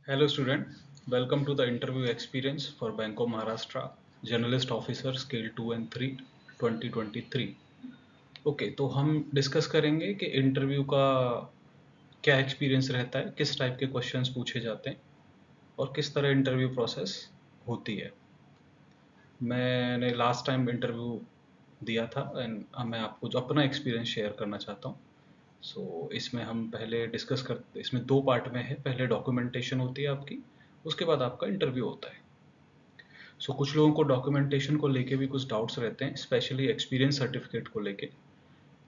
Hello student, welcome to the interview experience for Bank of Maharashtra Journalist Officer Scale 2 and 3 2023। Okay, तो हम discuss करेंगे कि interview का क्या एक्सपीरियंस रहता है, किस टाइप के क्वेश्चंस पूछे जाते हैं और किस तरह इंटरव्यू प्रोसेस होती है। मैंने लास्ट टाइम इंटरव्यू दिया था एंड मैं आपको जो अपना एक्सपीरियंस शेयर करना चाहता हूँ। इसमें हम पहले डिस्कस करते, इसमें दो पार्ट में है। पहले डॉक्यूमेंटेशन होती है आपकी, उसके बाद आपका इंटरव्यू होता है। कुछ लोगों को डॉक्यूमेंटेशन को लेके भी कुछ डाउट्स रहते हैं, स्पेशली एक्सपीरियंस सर्टिफिकेट को लेके,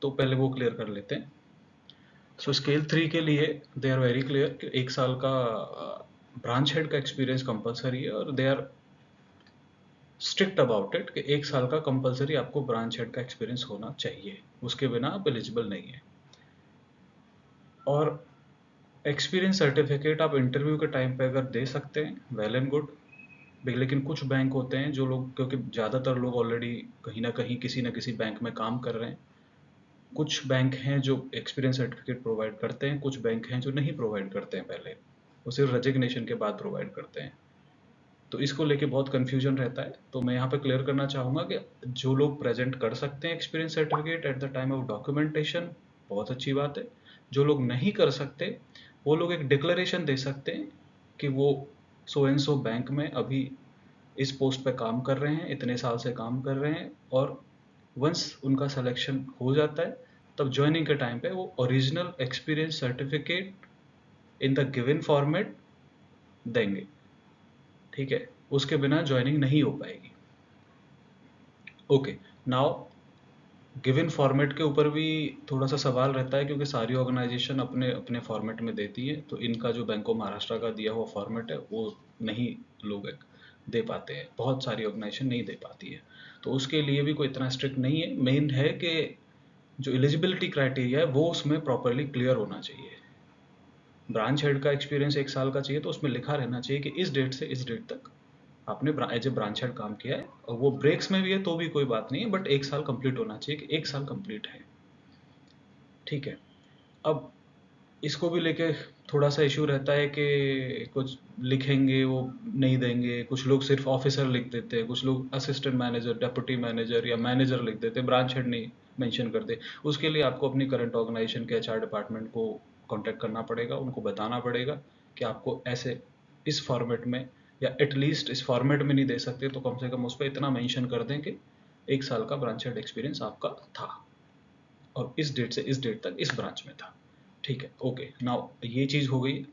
तो पहले वो क्लियर कर लेते हैं। स्केल 3 के लिए दे आर वेरी क्लियर कि 1 साल का ब्रांच हेड का एक्सपीरियंस कंपलसरी है और they are strict about it कि 1 साल का कंपलसरी आपको ब्रांच हेड का एक्सपीरियंस होना चाहिए, उसके बिना आप एलिजिबल नहीं है। और एक्सपीरियंस सर्टिफिकेट आप इंटरव्यू के टाइम पे अगर दे सकते हैं, वेल एंड गुड। लेकिन कुछ बैंक होते हैं जो लोग, क्योंकि ज़्यादातर लोग ऑलरेडी कहीं ना कहीं किसी ना किसी बैंक में काम कर रहे हैं। कुछ बैंक हैं जो एक्सपीरियंस सर्टिफिकेट प्रोवाइड करते हैं, कुछ बैंक हैं जो नहीं प्रोवाइड करते हैं, पहले वो सिर्फ रेजिग्नेशन के बाद प्रोवाइड करते हैं। तो इसको लेके बहुत कन्फ्यूजन रहता है। तो मैं यहाँ पे क्लियर करना चाहूँगा कि जो लोग प्रेजेंट कर सकते हैं experience certificate at the time of documentation, बहुत अच्छी बात है। जो लोग नहीं कर सकते, वो लोग एक डिक्लेरेशन दे सकते हैं कि वो सो एंड सो बैंक में अभी इस पोस्ट पे काम कर रहे हैं, इतने साल से काम कर रहे हैं, और वंस उनका सिलेक्शन हो जाता है तब ज्वाइनिंग के टाइम पे वो original experience certificate in the given format देंगे। ठीक है, उसके बिना ज्वाइनिंग नहीं हो पाएगी। ओके, नाउ गिवन फॉर्मेट के ऊपर भी थोड़ा सा सवाल रहता है, क्योंकि सारी ऑर्गेनाइजेशन अपने अपने फॉर्मेट में देती है। तो इनका जो बैंक ऑफ महाराष्ट्र का दिया हुआ फॉर्मेट है वो नहीं लोग दे पाते हैं, बहुत सारी ऑर्गेनाइजेशन नहीं दे पाती है। तो उसके लिए भी कोई इतना स्ट्रिक्ट नहीं है। मेन है कि जो एलिजिबिलिटी क्राइटेरिया है वो उसमें प्रॉपरली क्लियर होना चाहिए। ब्रांच हेड का एक्सपीरियंस 1 साल का चाहिए, तो उसमें लिखा रहना चाहिए कि इस डेट से इस डेट तक आपने एज ए ब्रांच हेड काम किया है। और वो ब्रेक्स में भी है तो भी कोई बात नहीं है, बट 1 साल कंप्लीट होना चाहिए कि 1 साल कंप्लीट है। ठीक है। अब इसको भी लेके थोड़ा सा इशू रहता है कि कुछ लिखेंगे वो नहीं देंगे। कुछ लोग सिर्फ ऑफिसर लिख देते हैं, कुछ लोग असिस्टेंट मैनेजर, डेप्यूटी मैनेजर या मैनेजर लिख देते हैं, ब्रांच हेड नहीं मेंशन करते। उसके लिए आपको अपनी करंट ऑर्गेनाइजेशन के एचआर डिपार्टमेंट को कांटेक्ट करना पड़ेगा, उनको बताना पड़ेगा कि आपको ऐसे इस फॉर्मेट में, या एटलीस्ट इस फॉर्मेट में नहीं दे सकते तो कम से कम उस पर इतना मेंशन कर दें कि 1 साल का ब्रांच हेड एक्सपीरियंस आपका था और इस डेट से इस डेट तक इस ब्रांच में था। ठीक है, ओके। नाउ ये चीज़ हो गई।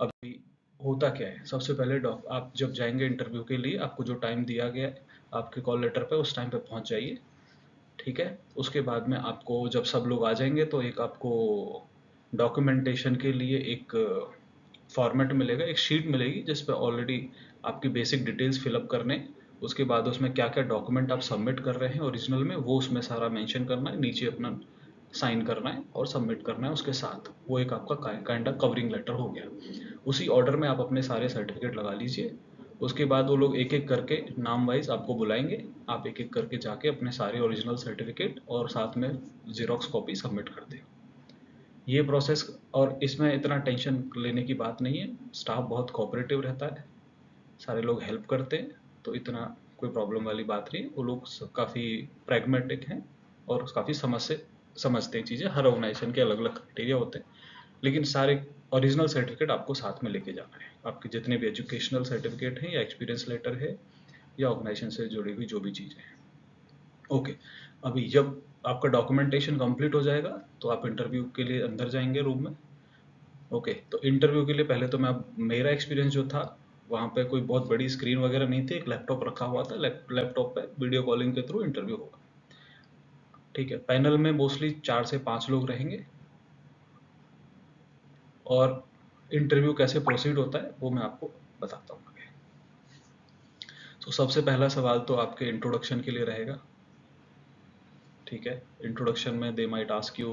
अभी होता क्या है, सबसे पहले आप जब जाएंगे इंटरव्यू के लिए, आपको जो टाइम दिया गया है आपके कॉल लेटर पे, उस टाइम पे पहुंच जाइए। ठीक है। उसके बाद में आपको जब सब लोग आ जाएंगे तो एक आपको डॉक्यूमेंटेशन के लिए एक फॉर्मेट मिलेगा, एक शीट मिलेगी जिस पे ऑलरेडी आपकी बेसिक डिटेल्स फिलअप करने। उसके बाद उसमें क्या क्या डॉक्यूमेंट आप सबमिट कर रहे हैं ओरिजिनल में, वो उसमें सारा मेंशन करना है, नीचे अपना साइन करना है और सबमिट करना है उसके साथ। वो एक आपका काइंड ऑफ कवरिंग लेटर हो गया। उसी ऑर्डर में आप अपने सारे सर्टिफिकेट लगा लीजिए। उसके बाद वो लोग एक एक करके नाम वाइज आपको बुलाएंगे। आप एक एक करके जाके अपने सारे ओरिजिनल सर्टिफिकेट और साथ में जीरोक्स कॉपी सबमिट कर दें। ये प्रोसेस, और इसमें इतना टेंशन लेने की बात नहीं है। स्टाफ बहुत कोऑपरेटिव रहता है, सारे लोग हेल्प करते हैं, तो इतना कोई प्रॉब्लम वाली बात नहीं है। वो लोग काफ़ी प्रैग्मेटिक हैं और काफ़ी समझते हैं चीज़ें। हर ऑर्गेनाइजेशन के अलग अलग क्राइटेरिया होते हैं, लेकिन सारे ओरिजिनल सर्टिफिकेट आपको साथ में लेके जाना है। आपके जितने भी एजुकेशनल सर्टिफिकेट हैं या एक्सपीरियंस लेटर है या ऑर्गेनाइजेशन से जुड़ी हुई जो भी चीज़ें हैं। ओके, अभी जब आपका डॉक्यूमेंटेशन कंप्लीट हो जाएगा तो आप इंटरव्यू के लिए अंदर जाएंगे रूम में। ओके, तो इंटरव्यू के लिए पहले तो मेरा एक्सपीरियंस जो था, वहाँ पे कोई बहुत बड़ी स्क्रीन वगैरह नहीं थी, एक लैपटॉप रखा हुआ था। लैपटॉप पे वीडियो कॉलिंग के थ्रू इंटरव्यू होगा। ठीक है, पैनल में मोस्टली 4 से 5 लोग रहेंगे। और इंटरव्यू कैसे प्रोसीड होता है वो मैं आपको बताता हूँ आगे। तो सबसे पहला सवाल तो आपके इंट्रोडक्शन के लिए रहेगा। ठीक है, इंट्रोडक्शन में they might ask you,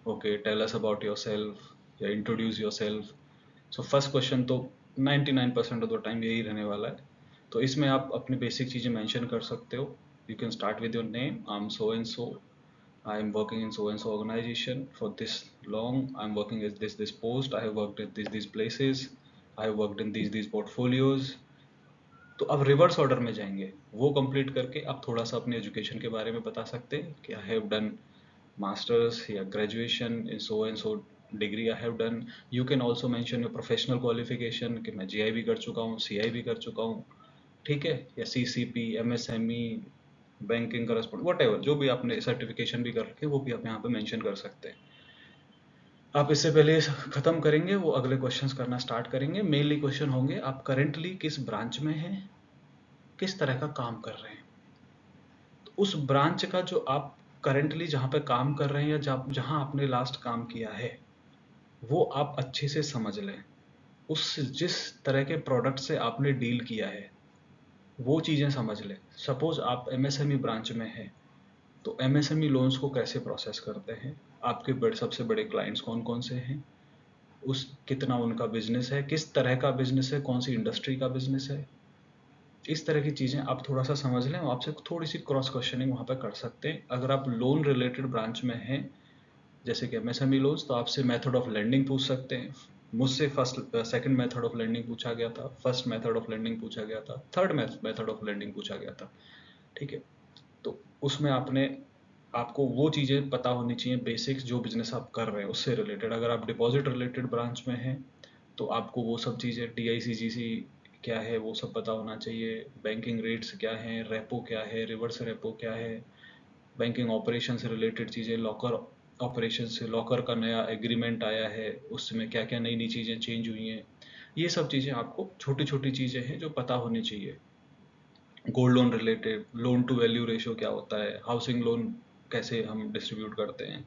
okay tell us about yourself या इंट्रोड्यूस योरसेल्फ। फर्स्ट क्वेश्चन तो 99% ऑफ द टाइम यही रहने वाला है। तो इसमें आप अपनी बेसिक चीज़ें मेंशन कर सकते हो। You can start with your name, I am so and so, I am working in so and so organization for this long. I am working at this post. I have worked at these places. I worked in these portfolios. तो अब reverse order में जाएंगे, वो complete करके आप थोड़ा सा अपने एजुकेशन के बारे में बता सकते हैं कि आई हैव डन मास्टर्स या graduation in so and so degree I have done. You can also mention your professional qualification कि मैं जीआई भी कर चुका हूँ, सीआई भी कर चुका हूँ, ठीक है, या CCP, MSME, banking correspondent, what ever, जो भी आपने सर्टिफिकेशन भी कर रखे वो भी आप यहाँ पे मेंशन कर सकते हैं। आप इससे पहले खत्म करेंगे वो अगले क्वेश्चंस करना स्टार्ट करेंगे। मेनली क्वेश्चन होंगे आप करेंटली किस ब्रांच में हैं, किस तरह का काम कर रहे हैं। तो उस ब्रांच का जो आप करेंटली जहाँ पे काम कर रहे हैं या जहाँ आपने लास्ट काम किया है वो आप अच्छे से समझ लें। उस जिस तरह के प्रोडक्ट से आपने डील किया है वो चीज़ें समझ लें। सपोज आप एमएसएमई ब्रांच में हैं तो एमएसएमई लोन्स को कैसे प्रोसेस करते हैं, आपके सबसे बड़े क्लाइंट्स कौन कौन से हैं, उस कितना उनका बिजनेस है, किस तरह का बिजनेस है, कौन सी इंडस्ट्री का बिजनेस है, इस तरह की चीज़ें आप थोड़ा सा समझ लें। आपसे थोड़ी सी क्रॉस क्वेश्चनिंग वहाँ पर कर सकते हैं। अगर आप लोन रिलेटेड ब्रांच में हैं जैसे कि एमएसएमई लोन्स, तो आपसे मेथड ऑफ लेंडिंग पूछ सकते हैं। मुझसे सेकंड मेथड ऑफ लेंडिंग पूछा गया था, फर्स्ट मेथड ऑफ लेंडिंग पूछा गया था, थर्ड मेथड ऑफ लेंडिंग पूछा गया था, ठीक है। तो उसमें आपको वो चीज़ें पता होनी चाहिए बेसिक्स, जो बिजनेस आप कर रहे हैं उससे रिलेटेड। अगर आप डिपॉजिट रिलेटेड ब्रांच में हैं तो आपको वो सब चीज़ें डीआईसीजीसी क्या है वो सब पता होना चाहिए, बैंकिंग रेट्स क्या हैं, रेपो क्या है, रिवर्स रेपो क्या है, बैंकिंग ऑपरेशन से रिलेटेड चीज़ें, लॉकर ऑपरेशन से, लॉकर का नया एग्रीमेंट आया है उसमें क्या क्या नई नई चीज़ें चेंज हुई हैं, ये सब चीज़ें आपको छोटी छोटी चीज़ें हैं जो पता होनी चाहिए। Gold loan related, loan to value ratio क्या होता है, हाउसिंग लोन कैसे हम डिस्ट्रीब्यूट करते हैं,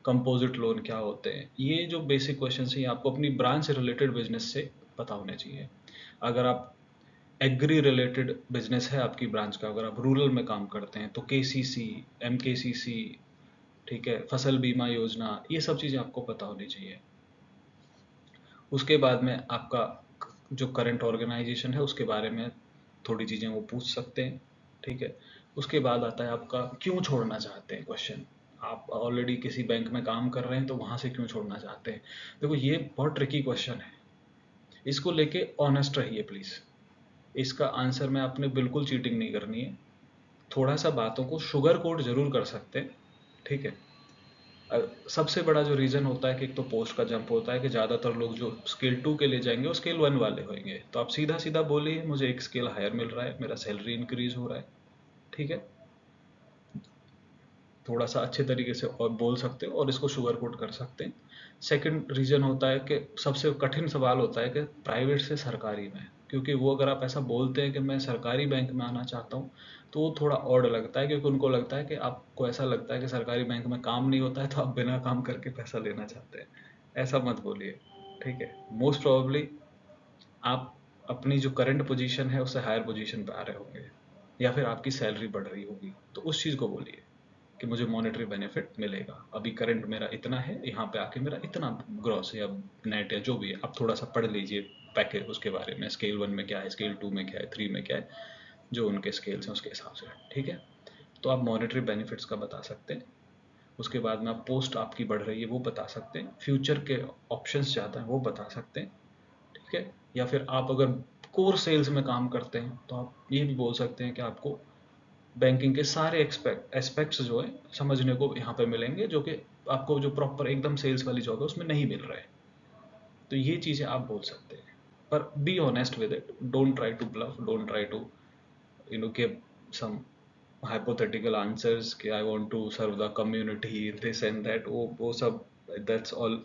कंपोजिट लोन क्या होते हैं, ये जो बेसिक क्वेश्चन है आपको अपनी ब्रांच से रिलेटेड बिजनेस से पता होने चाहिए। अगर आप एग्री रिलेटेड बिजनेस है आपकी ब्रांच का, अगर आप रूरल में काम करते हैं तो केसीसी, एमकेसीसी, ठीक है, फसल बीमा योजना, ये सब चीज़ें आपको पता होनी चाहिए। उसके बाद में आपका जो करंट ऑर्गेनाइजेशन है उसके बारे में थोड़ी चीज़ें वो पूछ सकते हैं, ठीक है। उसके बाद आता है आपका क्यों छोड़ना चाहते हैं क्वेश्चन। आप ऑलरेडी किसी बैंक में काम कर रहे हैं तो वहाँ से क्यों छोड़ना चाहते हैं। देखो ये बहुत ट्रिकी क्वेश्चन है, इसको लेके ऑनेस्ट रहिए प्लीज़। इसका आंसर में आपने बिल्कुल चीटिंग नहीं करनी है, थोड़ा सा बातों को शुगर कोट जरूर कर सकते हैं, ठीक है। सबसे बड़ा जो रीज़न होता है कि एक तो पोस्ट का जंप होता है कि ज़्यादातर लोग जो स्केल 2 के लिए जाएंगे वो स्केल 1 वाले होंगे। तो आप सीधा सीधा बोलिए मुझे एक स्केल हायर मिल रहा है, मेरा सैलरी इंक्रीज हो रहा है, ठीक है। थोड़ा सा अच्छे तरीके से और बोल सकते हो और इसको शुगर कोट कर सकते हैं। सेकंड रीज़न होता है कि सबसे कठिन सवाल होता है कि प्राइवेट से सरकारी में, क्योंकि वो अगर आप ऐसा बोलते हैं कि मैं सरकारी बैंक में आना चाहता हूँ तो वो थोड़ा ऑड लगता है, क्योंकि उनको लगता है कि आपको ऐसा लगता है कि सरकारी बैंक में काम नहीं होता है तो आप बिना काम करके पैसा लेना चाहते हैं। ऐसा मत बोलिए, ठीक है। मोस्ट प्रोबेबली आप अपनी जो करंट पोजीशन है उससे हायर पोजीशन पे आ रहे होंगे या फिर आपकी सैलरी बढ़ रही होगी, तो उस चीज़ को बोलिए कि मुझे मॉनेटरी बेनिफिट मिलेगा, अभी करंट मेरा इतना है, यहाँ पे आके मेरा इतना ग्रॉस या नेट या जो भी है, आप थोड़ा सा पढ़ लीजिए पैकेज उसके बारे में, स्केल 1 में क्या है, स्केल 2 में क्या है, 3 में क्या है, जो उनके स्केल्स हैं उसके हिसाब से, ठीक है। तो आप मॉनेटरी बेनिफिट्स का बता सकते हैं। उसके बाद में आप पोस्ट आपकी बढ़ रही है वो बता सकते हैं, फ्यूचर के ऑप्शंस ज़्यादा हैं वो बता सकते हैं, ठीक है। या फिर आप अगर कोर सेल्स में काम करते हैं तो आप ये भी बोल सकते हैं कि आपको बैंकिंग के सारे एस्पेक्ट्स जो है समझने को यहाँ पे मिलेंगे, जो कि आपको जो प्रॉपर एकदम सेल्स वाली जॉब है उसमें नहीं मिल रहा है। तो ये चीज़ें आप बोल सकते हैं, पर be honest with it, don't try to bluff, don't try to give some hypothetical answers कि I want to serve the community this and that, वो सब that's all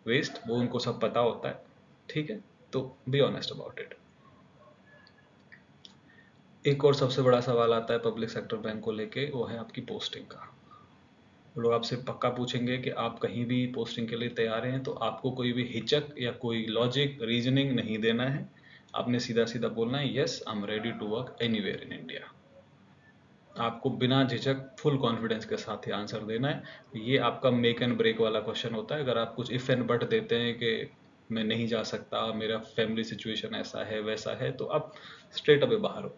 waste, वो उनको सब पता होता है, ठीक है। तो बी ऑनेस्ट अबाउट इट। एक और सबसे बड़ा सवाल आता है पब्लिक सेक्टर बैंक को लेके, वो है आपकी पोस्टिंग का। वो लोग आपसे पक्का पूछेंगे कि आप कहीं भी पोस्टिंग के लिए तैयार हैं, तो आपको कोई भी हिचक या कोई लॉजिक रीजनिंग नहीं देना है। आपने सीधा सीधा बोलना है yes I am ready to work anywhere in India. आपको बिना झिझक फुल कॉन्फिडेंस के साथ ही आंसर देना है। ये आपका मेक एंड ब्रेक वाला क्वेश्चन होता है। अगर आप कुछ इफ एंड बट देते हैं कि मैं नहीं जा सकता, मेरा फैमिली सिचुएशन ऐसा है वैसा है, तो आप स्ट्रेट अवे बाहर हो।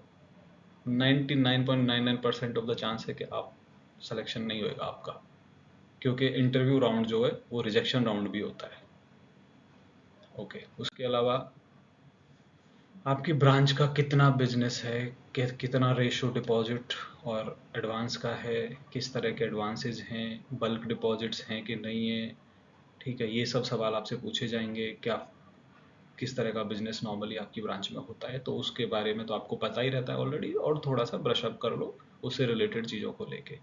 99.99% ऑफ द चांस है कि आप सिलेक्शन नहीं होएगा आपका, क्योंकि इंटरव्यू राउंड जो है वो रिजेक्शन राउंड भी होता है। ओके, उसके अलावा आपकी ब्रांच का कितना बिजनेस है, कितना रेशो डिपॉजिट और एडवांस का है, किस तरह के एडवांसेज हैं, बल्क डिपॉजिट्स हैं कि नहीं है। ठीक है, ये सब सवाल आपसे पूछे जाएंगे। क्या किस तरह का बिजनेस नॉर्मली आपकी ब्रांच में होता है, तो उसके बारे में तो आपको पता ही रहता है ऑलरेडी, और थोड़ा सा ब्रश अप कर लो उससे रिलेटेड चीज़ों को लेके।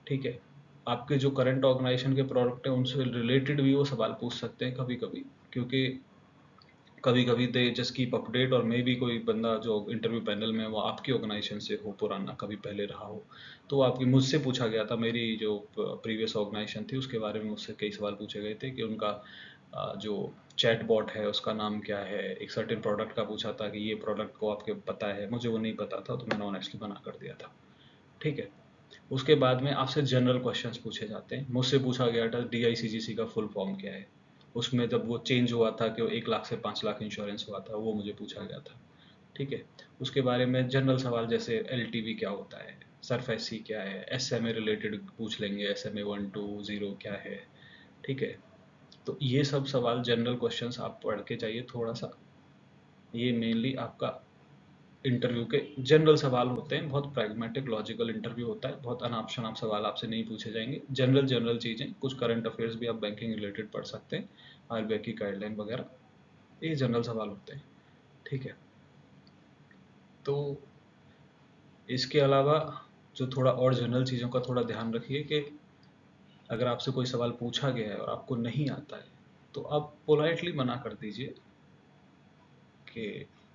ठीक है, आपके जो करंट ऑर्गेनाइजेशन के प्रोडक्ट हैं उनसे रिलेटेड भी वो सवाल पूछ सकते हैं कभी कभी, क्योंकि कभी कभी दे जस्ट कीप अपडेट, और मे भी कोई बंदा जो इंटरव्यू पैनल में वो आपकी ऑर्गेनाइजेशन से हो, पुराना कभी पहले रहा हो। तो आपकी मुझसे पूछा गया था, मेरी जो प्रीवियस ऑर्गेनाइजेशन थी उसके बारे में मुझसे कई सवाल पूछे गए थे कि उनका जो चैट बॉट है उसका नाम क्या है। एक सर्टेन प्रोडक्ट का पूछा था कि ये प्रोडक्ट को आपके पता है, मुझे वो नहीं पता था, तो मैंने ऑनेस्टली मना कर दिया था। ठीक है, उसके बाद में आपसे जनरल क्वेश्चंस पूछे जाते हैं। मुझसे पूछा गया था DICGC का फुल फॉर्म क्या है, उसमें जब वो चेंज हुआ था कि वो 1 लाख से 5 लाख इंश्योरेंस हुआ था, वो मुझे पूछा गया था। ठीक है, उसके बारे में जनरल सवाल जैसे LTV क्या होता है, सरफेसी क्या है, SMA रिलेटेड पूछ लेंगे, SMA 1 2 0 क्या है। ठीक है, तो ये सब सवाल जनरल क्वेश्चंस आप पढ़ के जाइए थोड़ा सा। ये मेनली आपका इंटरव्यू के जनरल सवाल होते हैं, बहुत प्रैग्मेटिक लॉजिकल इंटरव्यू होता है, बहुत अनाप शनाप सवाल आपसे नहीं पूछे जाएंगे। जनरल जनरल चीज़ें, कुछ करंट अफेयर्स भी आप बैंकिंग रिलेटेड पढ़ सकते हैं, RBI की गाइडलाइन वगैरह, ये जनरल सवाल होते हैं। ठीक है, तो इसके अलावा जो थोड़ा और जनरल चीज़ों का थोड़ा ध्यान रखिए कि अगर आपसे कोई सवाल पूछा गया है और आपको नहीं आता है, तो आप पोलाइटली मना कर दीजिए कि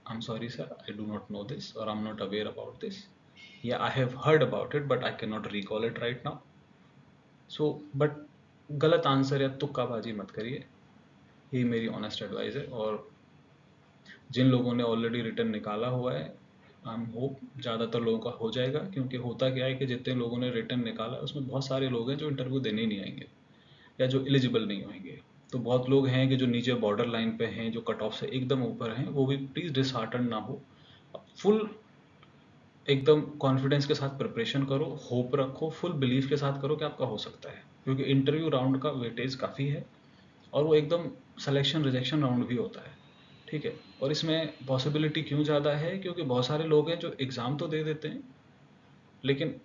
I am sorry sir, I do not know this, और I am not aware about this, या I have heard about it but I can not recall it right now. So but गलत answer या तुक्काबाजी मत करिए, यही मेरी honest advice है। और जिन लोगों ने ऑलरेडी रिटर्न निकाला हुआ है, आई एम होप ज़्यादातर लोगों का हो जाएगा, क्योंकि होता क्या है कि जितने लोगों ने रिटर्न निकाला है उसमें बहुत सारे लोग हैं जो इंटरव्यू देने ही नहीं आएंगे या जो एलिजिबल नहीं होंगे। तो बहुत लोग हैं कि जो नीचे बॉर्डर लाइन पे हैं, जो कट ऑफ से एकदम ऊपर हैं, वो भी प्लीज़ डिसहार्टन ना हो। फुल एकदम कॉन्फिडेंस के साथ प्रिपरेशन करो, होप रखो, फुल बिलीव के साथ करो कि आपका हो सकता है, क्योंकि इंटरव्यू राउंड का वेटेज काफ़ी है, और वो एकदम सिलेक्शन रिजेक्शन राउंड भी होता है। ठीक है, और इसमें पॉसिबिलिटी क्यों ज़्यादा है, क्योंकि बहुत सारे लोग हैं जो एग्ज़ाम तो दे देते हैं लेकिन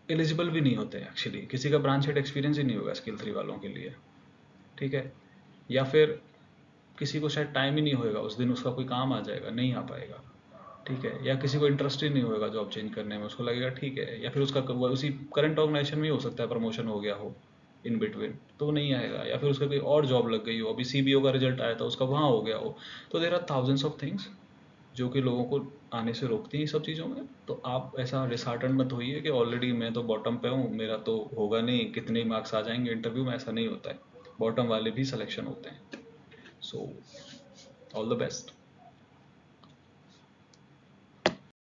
एलिजिबल भी नहीं होते हैं एक्चुअली, किसी का ब्रांच हेड एक्सपीरियंस ही नहीं होगा स्किल 3 वालों के लिए। ठीक है, या फिर किसी को शायद टाइम ही नहीं होएगा उस दिन, उसका कोई काम आ जाएगा, नहीं आ पाएगा। ठीक है, या किसी को इंटरेस्ट ही नहीं होएगा जॉब चेंज करने में, उसको लगेगा ठीक है, या फिर उसका उसी करंट ऑर्गेनाइजेशन में ही हो सकता है प्रमोशन हो गया हो इन बिटवीन, तो वो नहीं आएगा, या फिर उसका कोई और जॉब लग गई हो, अभी CBO का रिजल्ट आया था उसका वहाँ हो गया हो। तो there are thousands of things जो कि लोगों को आने से रोकती हैं सब चीज़ों में। तो आप ऐसा डिसहार्टन मत होइए कि ऑलरेडी मैं तो बॉटम पे हूँ, मेरा तो होगा नहीं, कितने मार्क्स आ जाएंगे इंटरव्यू में, ऐसा नहीं होता है। बॉटम वाले भी सिलेक्शन होते हैं। So all the best.